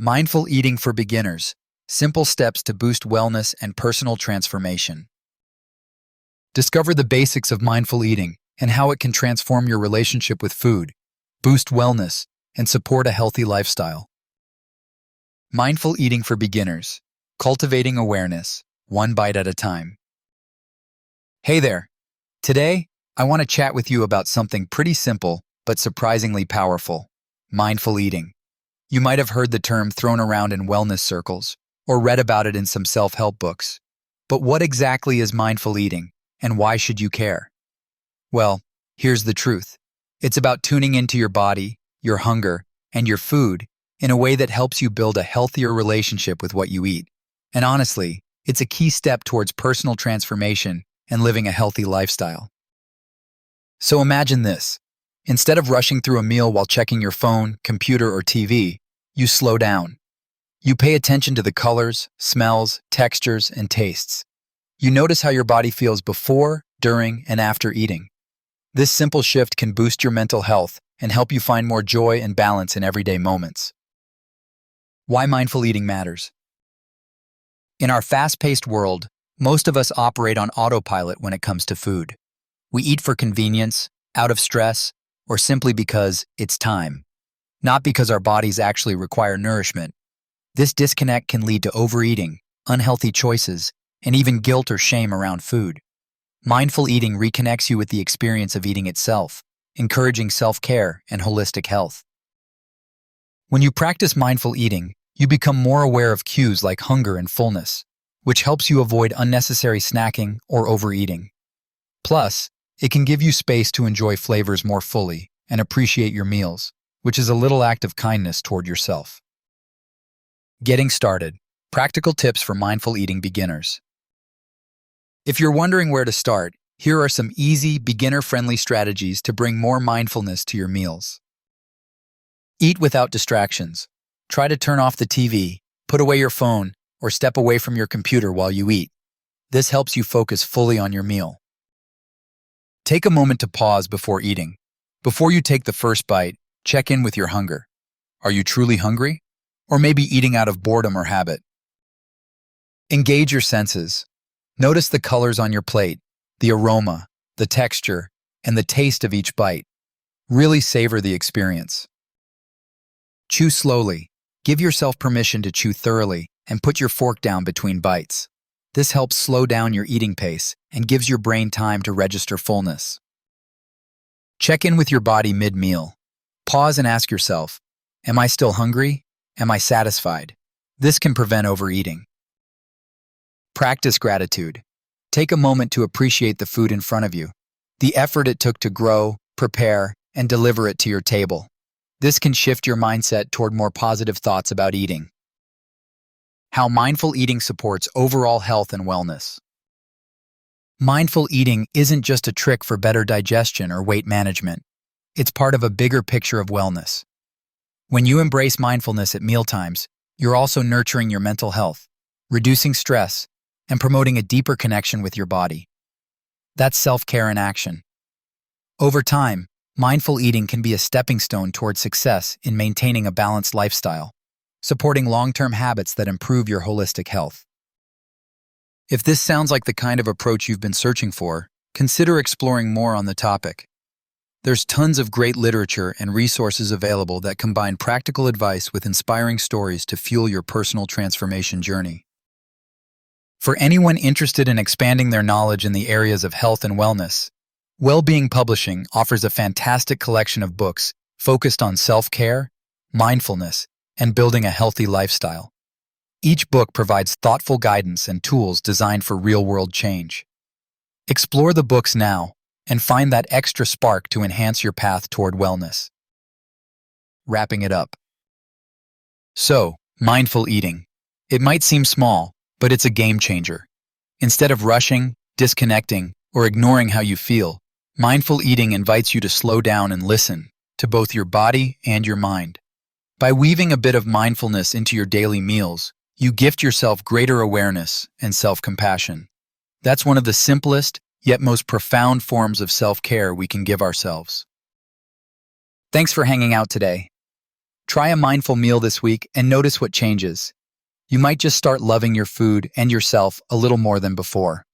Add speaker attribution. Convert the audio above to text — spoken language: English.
Speaker 1: Mindful eating for beginners. Simple steps to boost wellness and personal transformation. Discover the basics of mindful eating and how it can transform your relationship with food, boost wellness, and support a healthy lifestyle. Mindful eating for beginners. Cultivating awareness, one bite at a time. Hey there. Today, I want to chat with you about something pretty simple but surprisingly powerful: mindful eating. You might have heard the term thrown around in wellness circles or read about it in some self-help books. But what exactly is mindful eating, and why should you care? Well, here's the truth. It's about tuning into your body, your hunger, and your food in a way that helps you build a healthier relationship with what you eat. And honestly, it's a key step towards personal transformation and living a healthy lifestyle. So imagine this. Instead of rushing through a meal while checking your phone, computer, or TV, you slow down. You pay attention to the colors, smells, textures, and tastes. You notice how your body feels before, during, and after eating. This simple shift can boost your mental health and help you find more joy and balance in everyday moments. Why mindful eating matters. In our fast-paced world, most of us operate on autopilot when it comes to food. We eat for convenience, out of stress, or simply because it's time, not because our bodies actually require nourishment. This disconnect can lead to overeating, unhealthy choices, and even guilt or shame around food. Mindful eating reconnects you with the experience of eating itself, encouraging self-care and holistic health. When you practice mindful eating, you become more aware of cues like hunger and fullness, which helps you avoid unnecessary snacking or overeating. Plus, it can give you space to enjoy flavors more fully and appreciate your meals, which is a little act of kindness toward yourself. Getting started. Practical tips for mindful eating beginners. If you're wondering where to start, here are some easy, beginner-friendly strategies to bring more mindfulness to your meals. Eat without distractions. Try to turn off the TV, put away your phone, or step away from your computer while you eat. This helps you focus fully on your meal. Take a moment to pause before eating. Before you take the first bite, check in with your hunger. Are you truly hungry? Or maybe eating out of boredom or habit? Engage your senses. Notice the colors on your plate, the aroma, the texture, and the taste of each bite. Really savor the experience. Chew slowly. Give yourself permission to chew thoroughly and put your fork down between bites. This helps slow down your eating pace and gives your brain time to register fullness. Check in with your body mid-meal. Pause and ask yourself, am I still hungry? Am I satisfied? This can prevent overeating. Practice gratitude. Take a moment to appreciate the food in front of you, the effort it took to grow, prepare, and deliver it to your table. This can shift your mindset toward more positive thoughts about eating. How mindful eating supports overall health and wellness. Mindful eating isn't just a trick for better digestion or weight management. It's part of a bigger picture of wellness. When you embrace mindfulness at mealtimes, you're also nurturing your mental health, reducing stress, and promoting a deeper connection with your body. That's self-care in action. Over time, mindful eating can be a stepping stone toward success in maintaining a balanced lifestyle, supporting long-term habits that improve your holistic health. If this sounds like the kind of approach you've been searching for, consider exploring more on the topic. There's tons of great literature and resources available that combine practical advice with inspiring stories to fuel your personal transformation journey. For anyone interested in expanding their knowledge in the areas of health and wellness, Wellbeing Publishing offers a fantastic collection of books focused on self-care, mindfulness, and building a healthy lifestyle. Each book provides thoughtful guidance and tools designed for real-world change. Explore the books now and find that extra spark to enhance your path toward wellness. Wrapping it up. So, mindful eating. It might seem small, but it's a game changer. Instead of rushing, disconnecting, or ignoring how you feel, mindful eating invites you to slow down and listen to both your body and your mind. By weaving a bit of mindfulness into your daily meals, you gift yourself greater awareness and self-compassion. That's one of the simplest, yet most profound forms of self-care we can give ourselves. Thanks for hanging out today. Try a mindful meal this week and notice what changes. You might just start loving your food and yourself a little more than before.